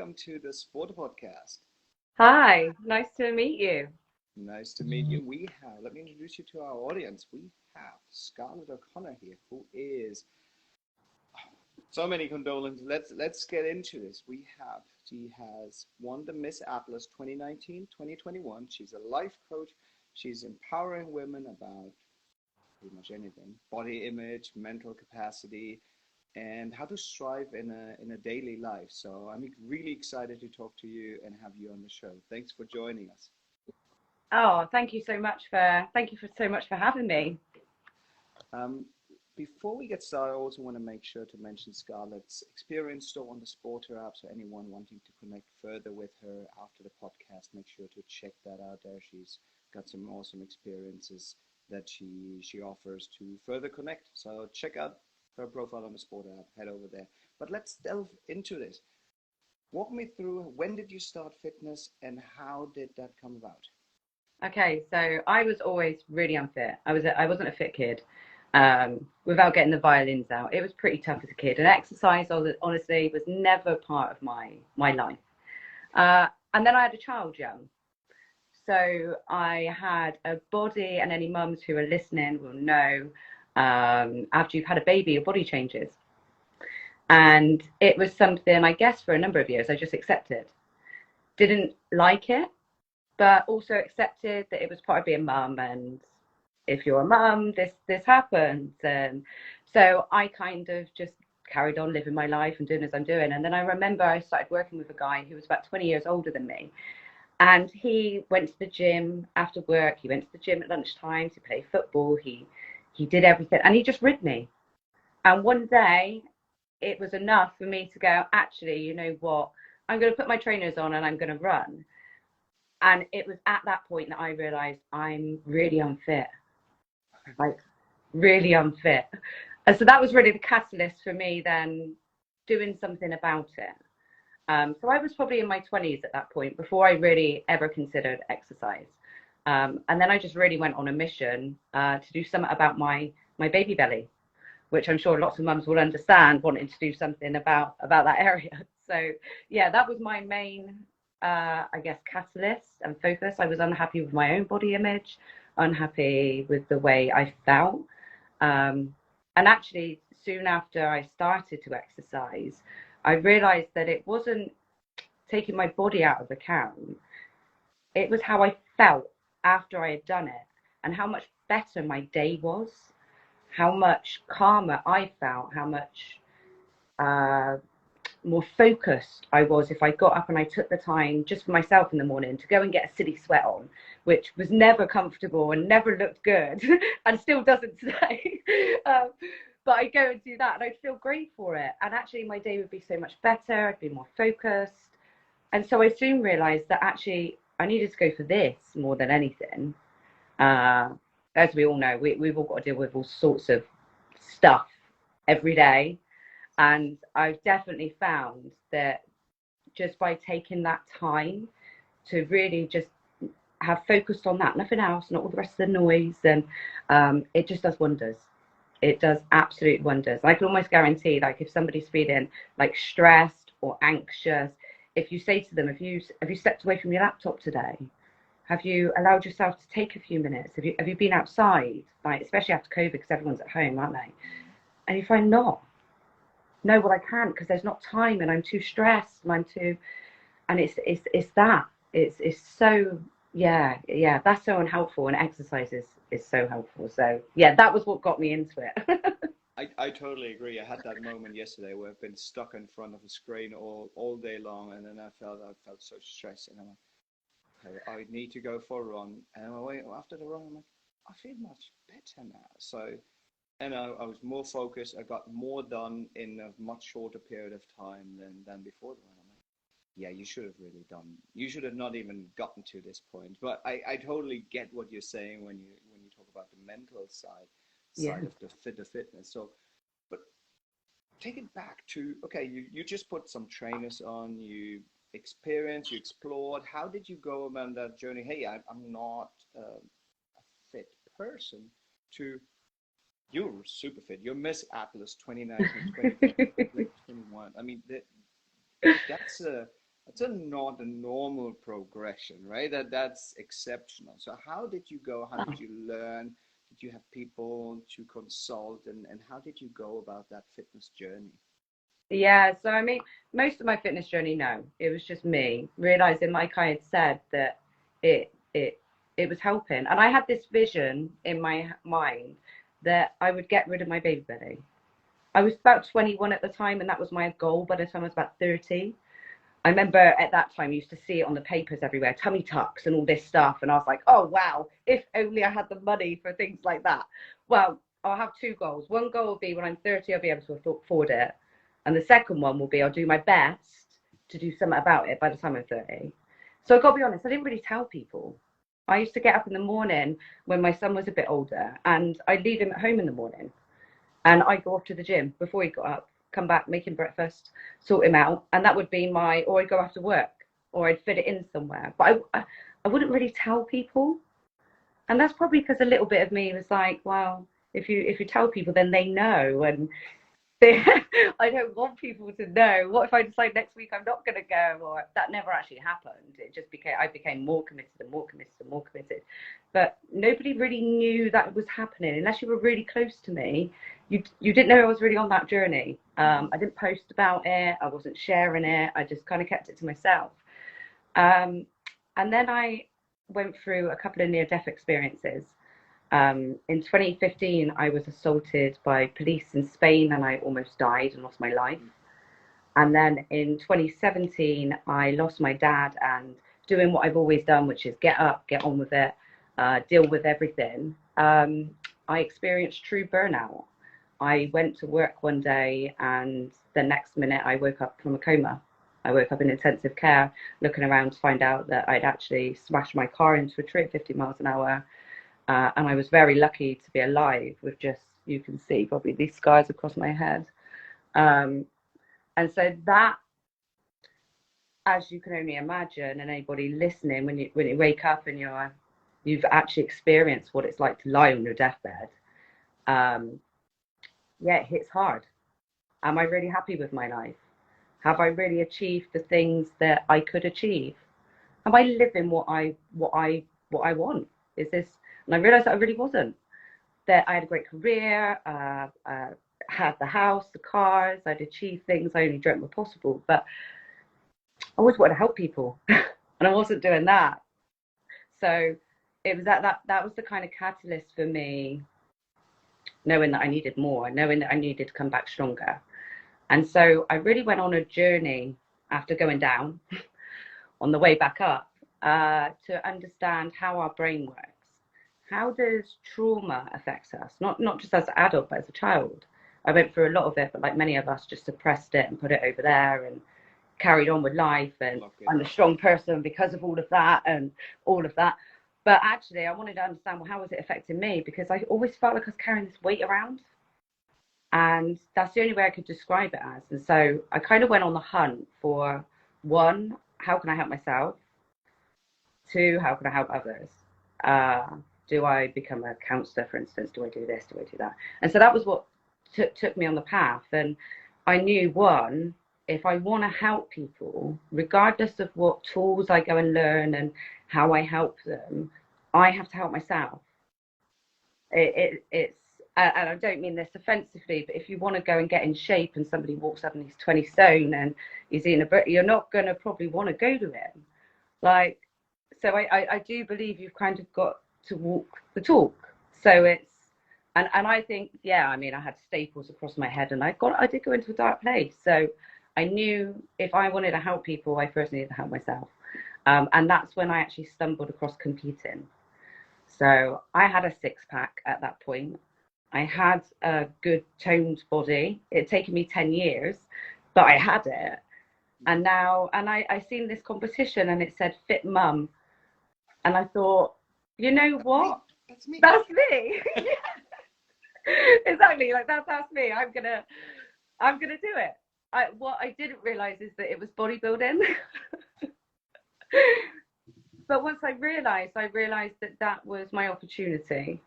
welcome to the SPRTER podcast. Hi, nice to meet you. Nice to meet you. Let me introduce you to our audience. We have Scarlett O'Connor here, who is so many condolences. Let's get into this. She has won the Miss Atlas 2019, 2021. She's a life coach. She's empowering women about pretty much anything: body image, mental capacity, and how to strive in a daily life. So I'm really excited to talk to you and have you on the show. Thanks for joining us. Oh, thank you for so much for having me. Um, Before we get started, I also want to make sure to mention Scarlett's experience store on the SPRTER app. So anyone wanting to connect further with her after the podcast, make sure to check that out there. She's got some awesome experiences that she offers to further connect. So check out her profile on the SPRTER app, head over there. But let's delve into this. Walk me through, when did you start fitness and how did that come about? Okay, so I was always really unfit. I wasn't a fit kid. Without getting the violins out, it was pretty tough as a kid. And exercise, honestly, was never part of my life. And then I had a child young. So I had a body, and any mums who are listening will know, after you've had a baby, your body changes. And it was something, I guess, for a number of years, I just accepted. Didn't like it, but also accepted that it was part of being mum, and if you're a mum, this happens. And so I kind of just carried on living my life and doing as I'm doing. And then I remember I started working with a guy who was about 20 years older than me, and he went to the gym after work. He went to the gym at lunchtime to play football. He did everything, and he just rid me. And one day it was enough for me to go, actually, you know what, I'm going to put my trainers on and I'm going to run. And it was at that point that I realized I'm really unfit, like really unfit. And so that was really the catalyst for me then doing something about it. So I was probably in my 20s at that point before I really ever considered exercise. And then I just really went on a mission to do something about my baby belly, which I'm sure lots of mums will understand, wanting to do something about that area. So yeah, that was my main I guess, catalyst and focus. I was unhappy with my own body image, unhappy with the way I felt. And actually, soon after I started to exercise, I realized that it wasn't taking my body out of account. It was how I felt after I had done it, and how much better my day was, how much calmer I felt, how much uh, more focused I was if I got up and I took the time just for myself in the morning to go and get a silly sweat on, which was never comfortable and never looked good and still doesn't today. But I'd go and do that and I'd feel great for it. And actually my day would be so much better. I'd be more focused. And so I soon realized that actually I needed to go for this more than anything. As we all know, we've all got to deal with all sorts of stuff every day. And I've definitely found that just by taking that time to really just have focused on that, nothing else, not all the rest of the noise, and it just does wonders. It does absolute wonders. I can almost guarantee, like, if somebody's feeling like stressed or anxious, if you say to them, have you stepped away from your laptop today? Have you allowed yourself to take a few minutes? Have you been outside? Like, especially after COVID, because everyone's at home, aren't they? And you find not. No, well, I can't because there's not time, and I'm too stressed, and it's so, yeah, that's so unhelpful, and exercise is so helpful. So yeah, that was what got me into it. I totally agree. I had that moment yesterday where I've been stuck in front of a screen all day long, and then I felt so stressed, and I'm like, okay, I need to go for a run. And after the run, I'm like, I feel much better now. So, and I was more focused. I got more done in a much shorter period of time than before the run. I'm like, yeah, you should have really done. You should have not even gotten to this point. But I totally get what you're saying when you talk about the mental Yeah. side of the fitness. So, but take it back to, okay, you just put some trainers on, you experienced, you explored. How did you go about that journey? Hey, I'm not a fit person, to you're super fit. You're Miss Atlas 2019, 2021. I mean, that's a That's not a normal progression, right? That's exceptional. So how did you go? How did you learn? Did you have people to consult, and how did you go about that fitness journey? Yeah, so I mean, most of my fitness journey, no, it was just me realizing, like I had said, that it it it was helping, and I had this vision in my mind that I would get rid of my baby belly. I was about 21 at the time, and that was my goal by the time I was about 30. I remember at that time, I used to see it on the papers everywhere, tummy tucks and all this stuff. And I was like, oh, wow, if only I had the money for things like that. Well, I'll have two goals. One goal will be when I'm 30, I'll be able to afford it. And the second one will be I'll do my best to do something about it by the time I'm 30. So I've got to be honest, I didn't really tell people. I used to get up in the morning when my son was a bit older, and I'd leave him at home in the morning. And I'd go off to the gym before he got up, come back, make him breakfast, sort him out. And that would be or I'd go after work, or I'd fit it in somewhere. But I wouldn't really tell people. And that's probably because a little bit of me was like, well, if you tell people, then they know. And I don't want people to know. What if I decide next week I'm not going to go? Or that never actually happened. It just I became more committed and more committed and more committed. But nobody really knew that was happening unless you were really close to me. You didn't know I was really on that journey. I didn't post about it. I wasn't sharing it. I just kind of kept it to myself. And then I went through a couple of near-death experiences. In 2015, I was assaulted by police in Spain, and I almost died and lost my life. And then in 2017, I lost my dad, and doing what I've always done, which is get up, get on with it, deal with everything. I experienced true burnout. I went to work one day, and the next minute I woke up from a coma. I woke up in intensive care, looking around to find out that I'd actually smashed my car into a tree at 50 miles an hour. And I was very lucky to be alive with just, you can see probably these scars across my head. And so that, as you can only imagine, and anybody listening, when you wake up and you've actually experienced what it's like to lie on your deathbed, yeah, it hits hard. Am I really happy with my life? Have I really achieved the things that I could achieve? Am I living what I want? Is this? And I realized that I really wasn't. That I had a great career, had the house, the cars, I'd achieved things I only dreamt were possible, but I always wanted to help people, and I wasn't doing that. So it was that was the kind of catalyst for me, knowing that I needed more, knowing that I needed to come back stronger. And so I really went on a journey after going down on the way back up to understand how our brain works. How does trauma affect us? Not just as an adult, but as a child. I went through a lot of it, but like many of us, just suppressed it and put it over there and carried on with life. And I'm a strong person because of all of that and all of that. But actually, I wanted to understand, well, how was it affecting me? Because I always felt like I was carrying this weight around. And that's the only way I could describe it as. And so I kind of went on the hunt for, one, how can I help myself? Two, how can I help others? Do I become a counselor, for instance? Do I do this? Do I do that? And so that was what took me on the path. And I knew, one, if I want to help people, regardless of what tools I go and learn and how I help them, I have to help myself. It's and I don't mean this offensively, but if you want to go and get in shape and somebody walks up and he's 20 stone and he's eating a brick, you're not going to probably want to go to him. Like, so I do believe you've kind of got to walk the talk. So it's, and I think, yeah, I mean, I had staples across my head, and I did go into a dark place. So I knew if I wanted to help people, I first needed to help myself. And that's when I actually stumbled across competing. So I had a six-pack at that point. I had a good toned body. It had taken me 10 years, but I had it. And now, and I seen this competition and it said fit mum. And I thought, you know what? That's me. That's me. Exactly. Like that's me. I'm gonna do it. What I didn't realize is that it was bodybuilding. But once I realized that was my opportunity,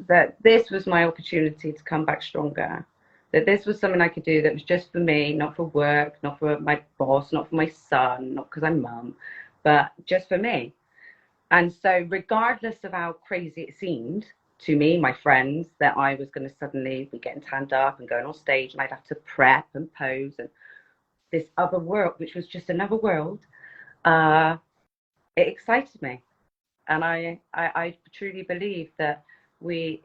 that this was my opportunity to come back stronger. that this was something I could do that was just for me, not for work, not for my boss, not for my son, not because I'm mum, but just for me. And so, regardless of how crazy it seemed to me, my friends, that I was going to suddenly be getting tanned up and going on stage and I'd have to prep and pose and this other world, which was just another world, it excited me. And I truly believe that we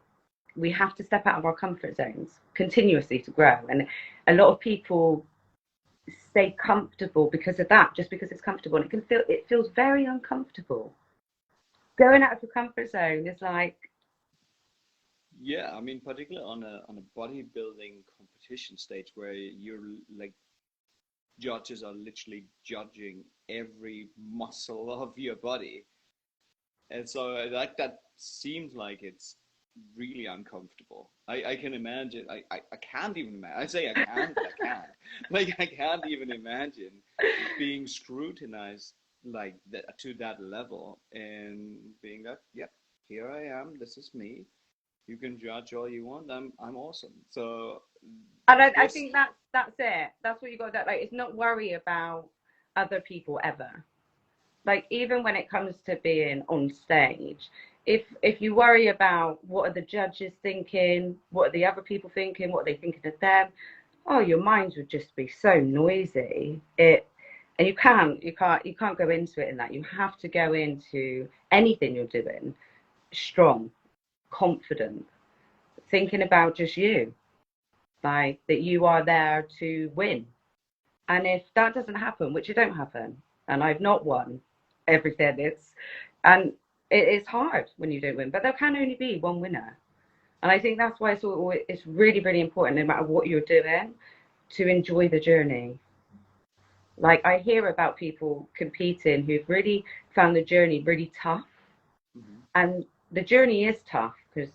we have to step out of our comfort zones continuously to grow. And a lot of people stay comfortable because of that, just because it's comfortable. And it feels very uncomfortable. Going out of your comfort zone is like, Yeah, I mean, particularly on a bodybuilding competition stage where you're like judges are literally judging every muscle of your body, and so like that seems like it's really uncomfortable. I can imagine. I can't even imagine. I say I can't, but I can't. Like I can't even imagine being scrutinized like that to that level and being like, yep, here I am. This is me. You can judge all you want. I'm awesome. So and I this, think that's it. That's what you got to do. Like, it's not worry about other people ever. Like, even when it comes to being on stage, if you worry about what are the judges thinking, what are the other people thinking, what are they thinking of them, oh, your minds would just be so noisy. And you can't go into it in that. You have to go into anything you're doing strong, confident, thinking about just you, like that you are there to win. And if that doesn't happen, which it don't happen, and I've not won everything, and it is hard when you don't win, but there can only be one winner. And I think that's why it's really, really important, no matter what you're doing, to enjoy the journey. Like, I hear about people competing who've really found the journey really tough. mhm. And the journey is tough because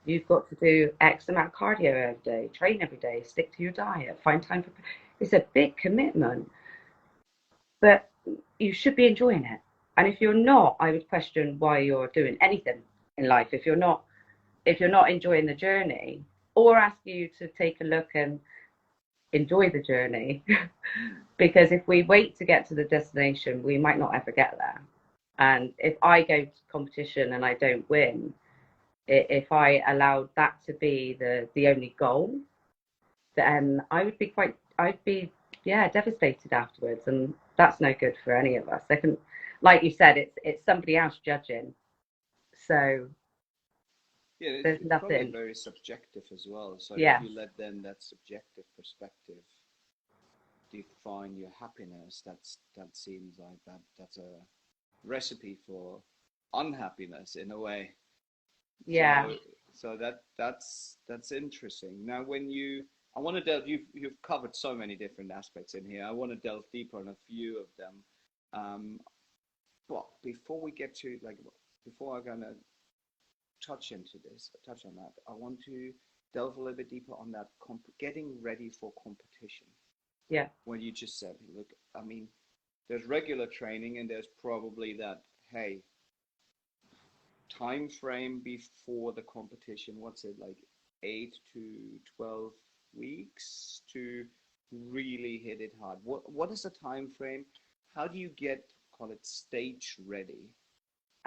you've got to do X amount of cardio every day, train every day, stick to your diet, find time for. It's a big commitment, but you should be enjoying it. And if you're not, I would question why you're doing anything in life. If you're not enjoying the journey, or ask you to take a look and enjoy the journey, because if we wait to get to the destination, we might not ever get there. And if I go to competition and I don't win, if I allowed that to be the only goal, then I'd be, yeah, devastated afterwards, and that's no good for any of us. They can, like you said, it's somebody else judging, so Yeah, there's it's probably nothing. very subjective as well. So if Yeah, you let then that subjective perspective define your happiness, that seems like that's a recipe for unhappiness in a way. yeah, So that's interesting. Now, I want to delve. You've covered so many different aspects in here. I want to delve deeper on a few of them. Um, well, before we get to like, before I'm gonna touch on that, I want to delve a little bit deeper on that getting ready for competition. yeah. When you just said, look, I mean, there's regular training and there's probably that, hey, time frame before the competition, what's it like, 8 to 12 weeks to really hit it hard? What is the time frame? How do you get, call it, stage ready?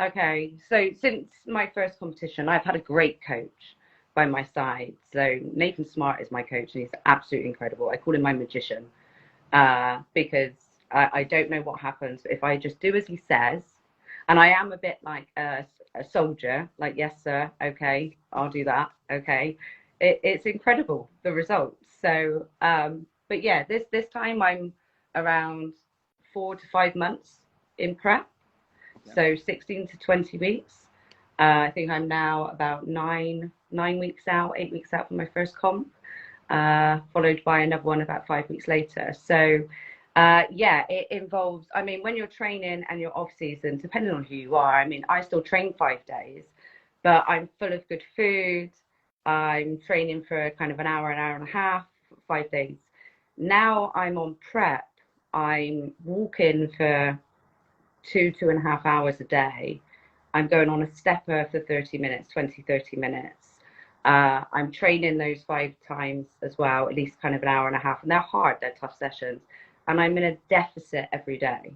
Okay, so since my first competition, I've had a great coach by my side. So Nathan Smart is my coach, and he's absolutely incredible. I call him my magician, because I don't know what happens, but if I just do as he says, and I am a bit like a soldier, like, yes, sir, okay, I'll do that, okay. It's incredible, the results. So, but yeah, this time I'm around 4 to 5 months in prep, Yeah. so 16 to 20 weeks. I think I'm now about 9 weeks out, 8 weeks out from my first comp, followed by another one about 5 weeks later. So, yeah, it involves, I mean, when you're training and you're off season, depending on who you are, I mean, I still train 5 days, but I'm full of good food. I'm training for kind of an hour and a half, 5 days. Now I'm on prep. I'm walking for 2.5 hours a day. I'm going on a stepper for 30 minutes, 20, 30 minutes. I'm training those 5 times as well, at least kind of an hour and a half. And they're hard, they're tough sessions. And I'm in a deficit every day.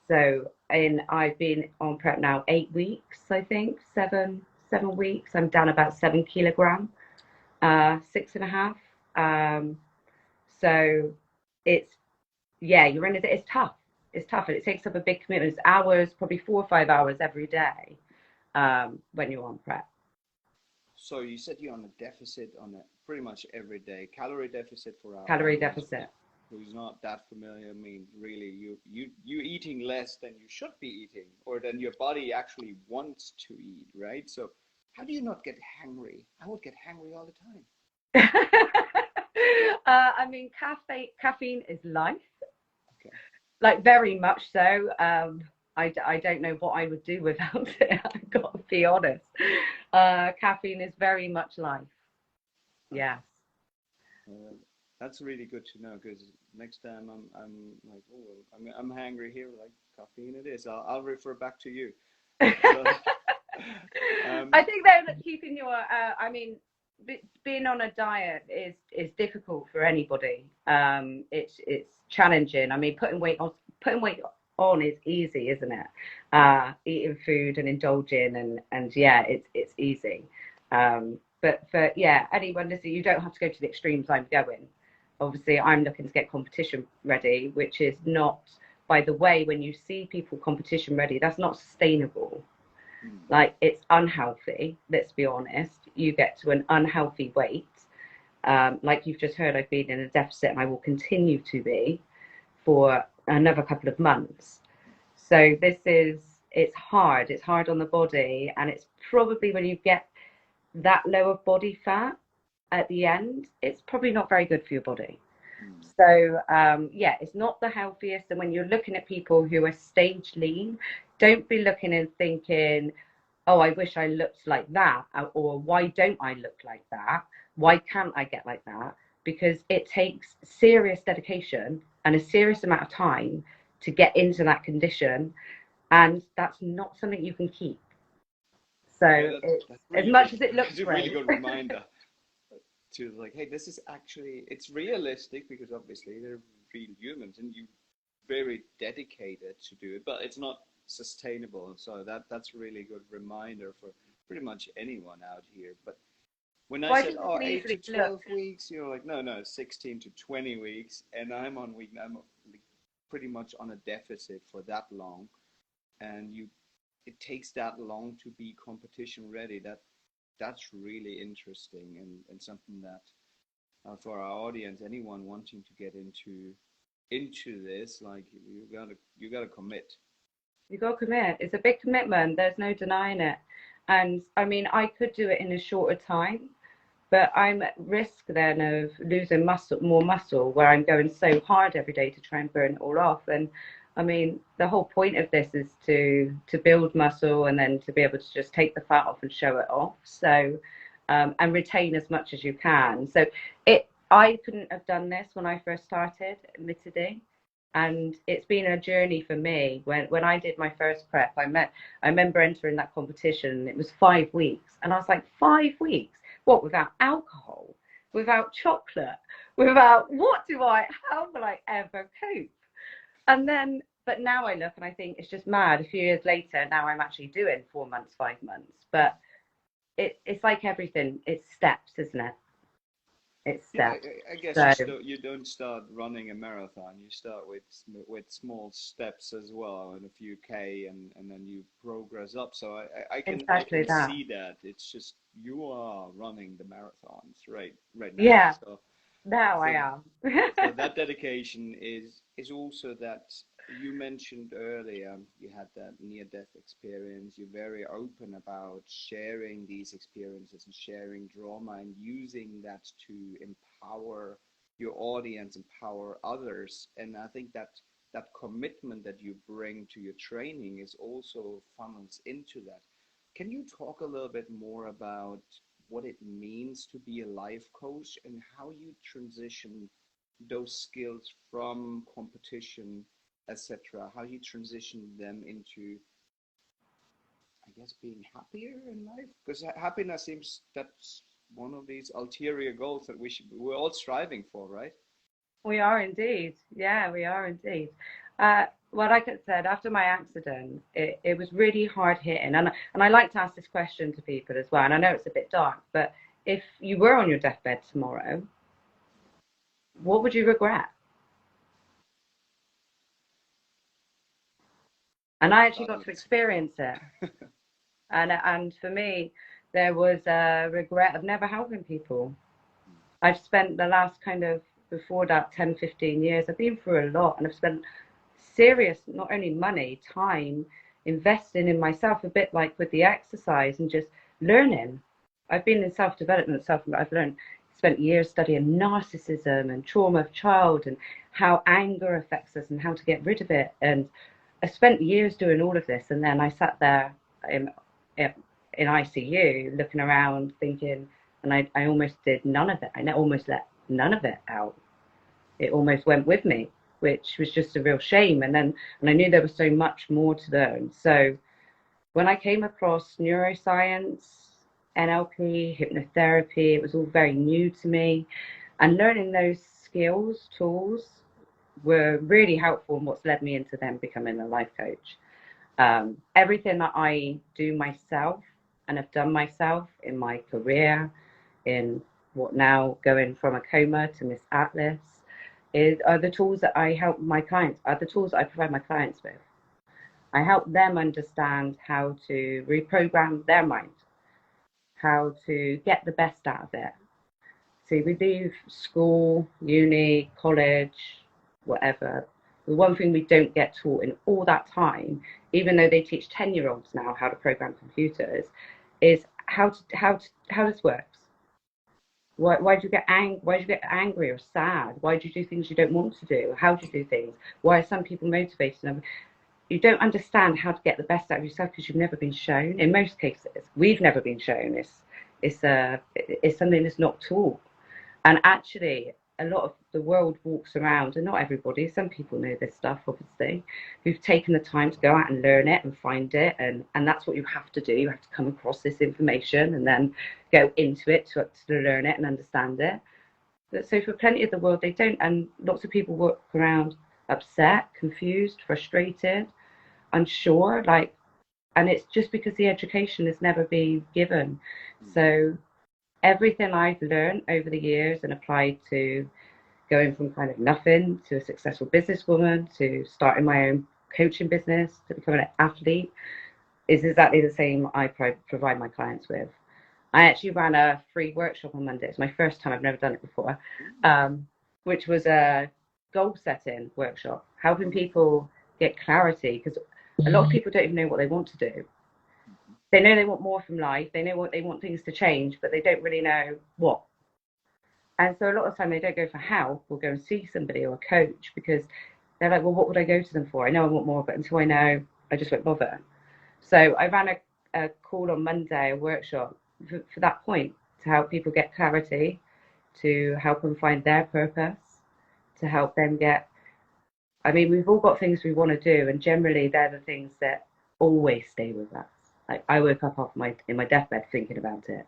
So, and I've been on prep now 8 weeks, I think, 7 weeks. I'm down about 7 kilograms, 6.5. So it's, yeah, you're in it. It's tough. It's tough, and it takes up a big commitment. It's hours, probably 4 or 5 hours every day, when you're on prep. So you said you're on a deficit on a pretty much every day, calorie deficit for our Calorie audience deficit. who's not that familiar. I mean, really, you eating less than you should be eating, or than your body actually wants to eat, right? So how do you not get hungry? I would get hungry all the time. I mean, caffeine is life. Okay. Like, very much so. I don't know what I would do without it. I've got to be honest. Caffeine is very much life. Yes. That's really good to know, because next time I'm like, oh, I'm hungry here, like caffeine it is. I'll refer back to you. So, I think that keeping your, I mean, being on a diet is difficult for anybody. It's challenging. I mean, putting weight on is easy, isn't it? Eating food and indulging, and yeah, it's easy. But for, yeah, anyone listening, you don't have to go to the extremes I'm going. Obviously, I'm looking to get competition ready, which is not, by the way, when you see people competition ready, that's not sustainable. Like, it's unhealthy, let's be honest. You get to an unhealthy weight. Like you've just heard, I've been in a deficit, and I will continue to be for another couple of months. So it's hard. It's hard on the body, and it's probably when you get that low of body fat at the end, it's probably not very good for your body. So yeah, it's not the healthiest. And when you're looking at people who are stage lean, don't be looking and thinking, oh, I wish I looked like that, or why don't I look like that? Why can't I get like that? Because it takes serious dedication and a serious amount of time to get into that condition, and that's not something you can keep. So that's as really much good. as it looks It's a great. really good reminder to, like, hey, this is actually, it's realistic, because obviously they're real humans, and you very dedicated to do it, but it's not sustainable. So that's a really good reminder for pretty much anyone out here. But when I Well, I said, think you oh, can 8 to easily 12 weeks, you're like, no, 16 to 20 weeks, and I'm pretty much on a deficit for that long, and it takes that long to be competition ready. That's really interesting, and something that, for our audience, anyone wanting to get into this, like, you gotta commit. You got to commit. It's a big commitment. There's no denying it. And I mean, I could do it in a shorter time, but I'm at risk then of losing more muscle, where I'm going so hard every day to try and burn it all off. And I mean, the whole point of this is to build muscle, and then to be able to just take the fat off and show it off. So, and retain as much as you can. So I couldn't have done this when I first started, admittedly. And it's been a journey for me. When I did my first prep, I remember entering that competition. It was 5 weeks, and I was like, 5 weeks? What, without alcohol, without chocolate, without how will I ever cope? And then, but now I look and I think it's just mad. A few years later, now I'm actually doing 4 months, 5 months. But it's like everything. It's steps, isn't it? It's Yeah, steps. I guess So you don't start running a marathon. You start with small steps as well, and a few K, and then you progress up. So I exactly can that. see that. It's just you are running the marathons right now. Yeah, So now I so am. so that dedication is also that you mentioned earlier. You had that near-death experience. You're very open about sharing these experiences and sharing drama, and using that to empower your audience, empower others. And I think that commitment that you bring to your training is also funnels into that. Can you talk a little bit more about what it means to be a life coach, and how you transition those skills from competition, etc., how you transition them into, I guess, being happier in life? Because happiness seems that's one of these ulterior goals that we're all striving for, right? We are indeed. Yeah, we are indeed. Well, like I said, after my accident, it was really hard hitting. And I like to ask this question to people as well. And I know it's a bit dark, but if you were on your deathbed tomorrow, what would you regret? And I actually got to Silence. experience it. And for me, there was a regret of never helping people. I've spent the last kind of, before that, 10, 15 years, I've been through a lot, and I've spent serious, not only money, time, investing in myself, a bit like with the exercise and just learning. I've been in self-development, I've learned, spent years studying narcissism and trauma of child and how anger affects us and how to get rid of it. And I spent years doing all of this, and then I sat there in ICU looking around thinking, and I almost did none of it. I almost let none of it out. It almost went with me, which was just a real shame. And I knew there was so much more to learn. So when I came across neuroscience, NLP, hypnotherapy, it was all very new to me. And learning those skills, tools, were really helpful in what's led me into then becoming a life coach. Everything that I do myself and have done myself in my career, in what now going from a coma to Miss Atlas, are the tools that I help my clients, are the tools that I provide my clients with. I help them understand how to reprogram their mind, how to get the best out of it. See, we leave school, uni, college, whatever. The one thing we don't get taught in all that time, even though they teach 10-year-olds now how to program computers, is how this works. Why do you get angry or sad? Why do you do things you don't want to do? How do you do things? Why are some people motivated? You don't understand how to get the best out of yourself because you've never been shown. In most cases, we've never been shown. It's something that's not taught. And actually, a lot of the world walks around, and not everybody, some people know this stuff, obviously, who've taken the time to go out and learn it and find it. And that's what you have to do. You have to come across this information and then go into it to learn it and understand it. So for plenty of the world, they don't. And lots of people walk around upset, confused, frustrated, unsure, and it's just because the education has never been given. So everything I've learned over the years and applied to going from kind of nothing to a successful businesswoman to starting my own coaching business to becoming an athlete is exactly the same I provide my clients with. I actually ran a free workshop on Monday. It's my first time. I've never done it before, which was a goal setting workshop, helping people get clarity, because a lot of people don't even know what they want to do. They know they want more from life. They know what they want things to change, but they don't really know what. And so a lot of the time they don't go for help or go and see somebody or a coach because they're like, well, what would I go to them for? I know I want more, but until I know, I just won't bother. So I ran a call on Monday, a workshop for that point, to help people get clarity, to help them find their purpose, to help them get, I mean, we've all got things we want to do, and generally they're the things that always stay with us. Like I woke up in my deathbed thinking about it.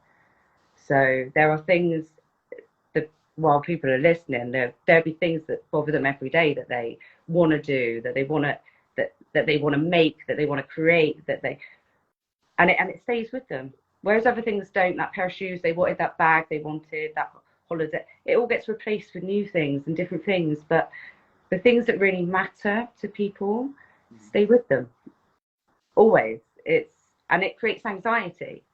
So there are things that while people are listening, there'll be things that bother them every day that they want to do, that they want to that they want to make, that they want to create, and it stays with them. Whereas other things don't. That pair of shoes they wanted, that bag they wanted, that holiday, it all gets replaced with new things and different things. But the things that really matter to people stay with them always. And it creates anxiety.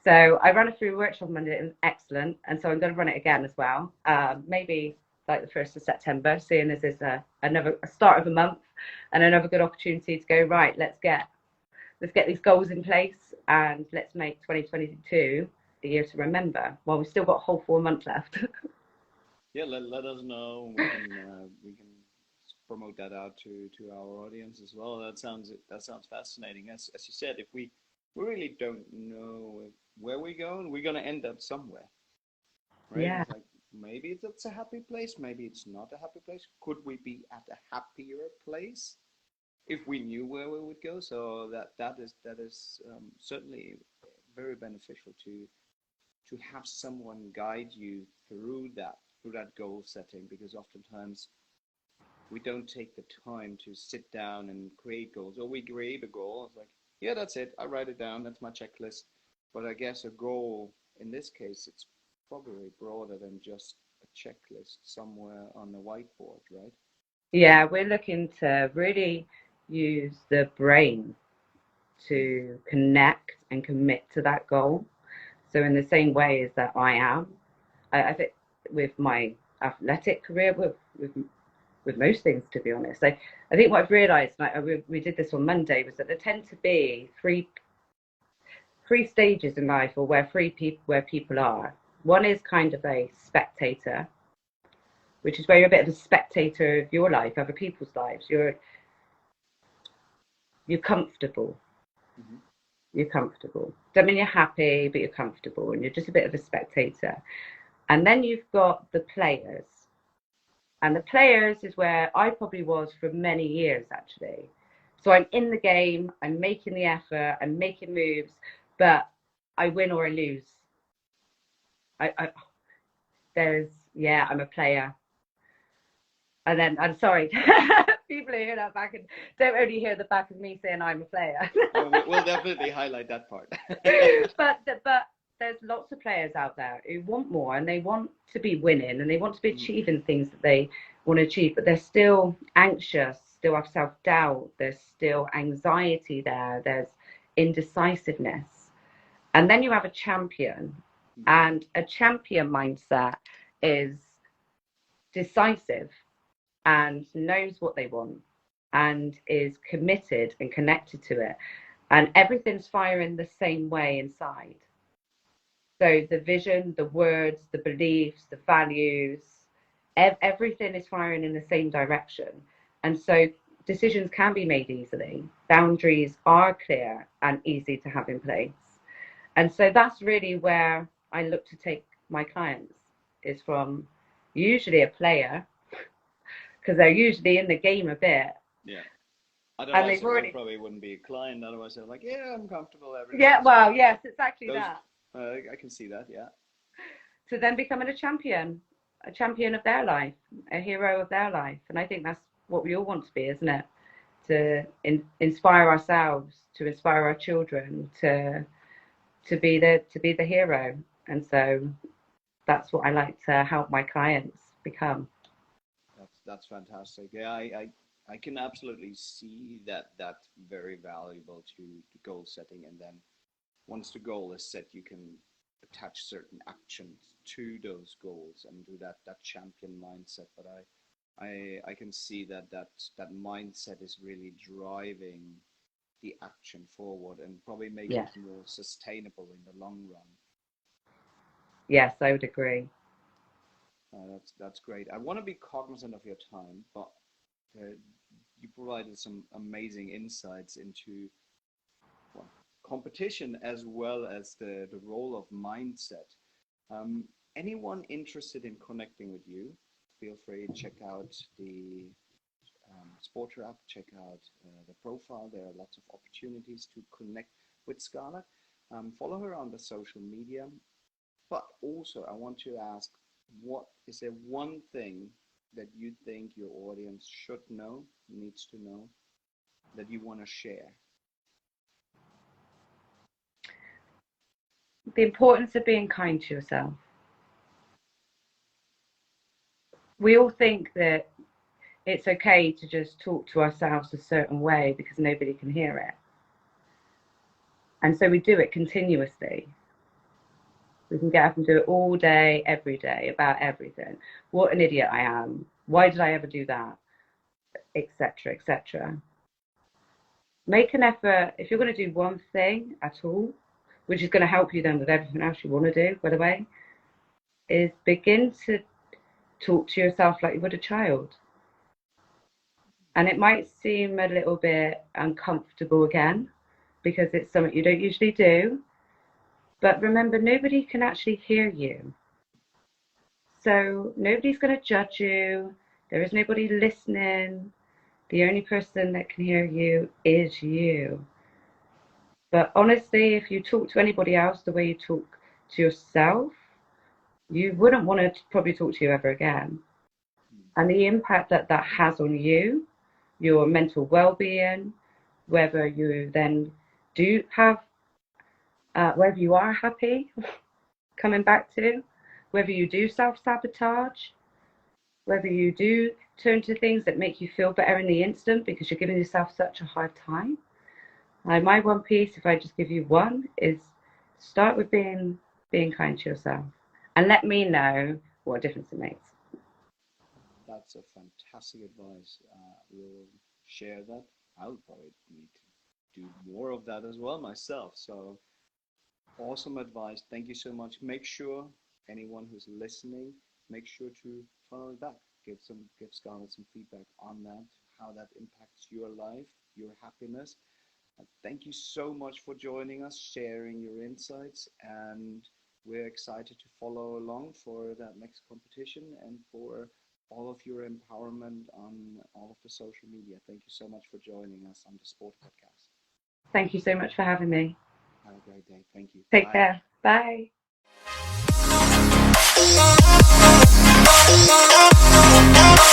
So I ran a free workshop Monday. It was excellent, and so I'm going to run it again as well. Maybe like the 1st of September, seeing as there's a start of a month and another good opportunity to go right. Let's get these goals in place, and let's make 2022 the year to remember. Well, we've still got a whole 4 months left. Yeah, let us know. We can promote that out to our audience as well. That sounds fascinating. As you said, if we really don't know where we're going to end up somewhere, right? Yeah. It's like maybe it's a happy place, maybe it's not a happy place. Could we be at a happier place? if we knew where we would go. So that is certainly very beneficial to have someone guide you through that goal setting, because oftentimes we don't take the time to sit down and create goals, or we create a goal. It's like, yeah, that's it. I write it down. That's my checklist. But I guess a goal in this case, it's probably broader than just a checklist somewhere on the whiteboard, right? Yeah, we're looking to really use the brain to connect and commit to that goal. So in the same way as that I think with my athletic career, with most things, to be honest, I think what I've realised, we did this on Monday, was that there tend to be three stages in life, or where people are. One is kind of a spectator, which is where you're a bit of a spectator of your life, other people's lives. You're comfortable. Mm-hmm. You're comfortable. Don't mean you're happy, but you're comfortable, and you're just a bit of a spectator. And then you've got the players. And the players is where I probably was for many years, actually. So I'm in the game, I'm making the effort, I'm making moves, but I win or I lose. I'm a player. And then, I'm sorry, people who hear that back and don't only hear the back of me saying I'm a player. Oh, we'll definitely highlight that part. but there's lots of players out there who want more, and they want to be winning, and they want to be achieving things that they want to achieve, but they're still anxious, still have self-doubt, there's still anxiety there's indecisiveness. And then you have a champion, and a champion mindset is decisive and knows what they want and is committed and connected to it, and everything's firing the same way inside. So the vision, the words, the beliefs, the values, everything is firing in the same direction. And so decisions can be made easily. Boundaries are clear and easy to have in place. And so that's really where I look to take my clients, is from usually a player, because they're usually in the game a bit. Yeah. And Otherwise, they've already... I probably wouldn't be a client. Otherwise, they're like, yeah, I'm comfortable. Yeah, well, yes, it's actually that. I can see that, yeah. To then becoming a champion of their life, a hero of their life. And I think that's what we all want to be, isn't it? To inspire ourselves, to inspire our children, to be the hero. And so that's what I like to help my clients become. That's fantastic. Yeah, I can absolutely see that's very valuable to goal setting. And then once the goal is set, you can attach certain actions to those goals and do that champion mindset. But I can see that mindset is really driving the action forward and probably make it more sustainable in the long run. Yes, I would agree. That's great. I want to be cognizant of your time, but you provided some amazing insights into competition as well as the role of mindset. Anyone interested in connecting with you, feel free to check out the SPRTER app, check out the profile. There are lots of opportunities to connect with Scarlett. Follow her on the social media. But also, I want to ask, what is there one thing that you think your audience should know, needs to know, that you want to share? The importance of being kind to yourself. We all think that it's okay to just talk to ourselves a certain way because nobody can hear it. And so we do it continuously. We can get up and do it all day, every day, about everything. What an idiot I am. Why did I ever do that? Etc., etc. Make an effort. If you're going to do one thing at all, which is going to help you then with everything else you want to do, by the way, is begin to talk to yourself like you would a child. And it might seem a little bit uncomfortable again, because it's something you don't usually do. But remember, nobody can actually hear you. So nobody's going to judge you. There is nobody listening. The only person that can hear you is you. But honestly, if you talk to anybody else the way you talk to yourself, you wouldn't want to probably talk to you ever again. And the impact that that has on you, your mental well-being, whether you then do have, whether you are happy coming back to, whether you do self-sabotage, whether you do turn to things that make you feel better in the instant because you're giving yourself such a hard time. My one piece, if I just give you one, is start with being kind to yourself, and let me know what difference it makes. That's a fantastic advice. We'll share that. I'll probably need to do more of that as well myself. So awesome advice. Thank you so much. Make sure anyone who's listening, make sure to follow it back. Give Scarlett some feedback on that, how that impacts your life, your happiness. Thank you so much for joining us, sharing your insights, and we're excited to follow along for that next competition and for all of your empowerment on all of the social media. Thank you so much for joining us on the Sport Podcast. Thank you so much for having me. Have a great day. Thank you. Take care. Bye. Bye.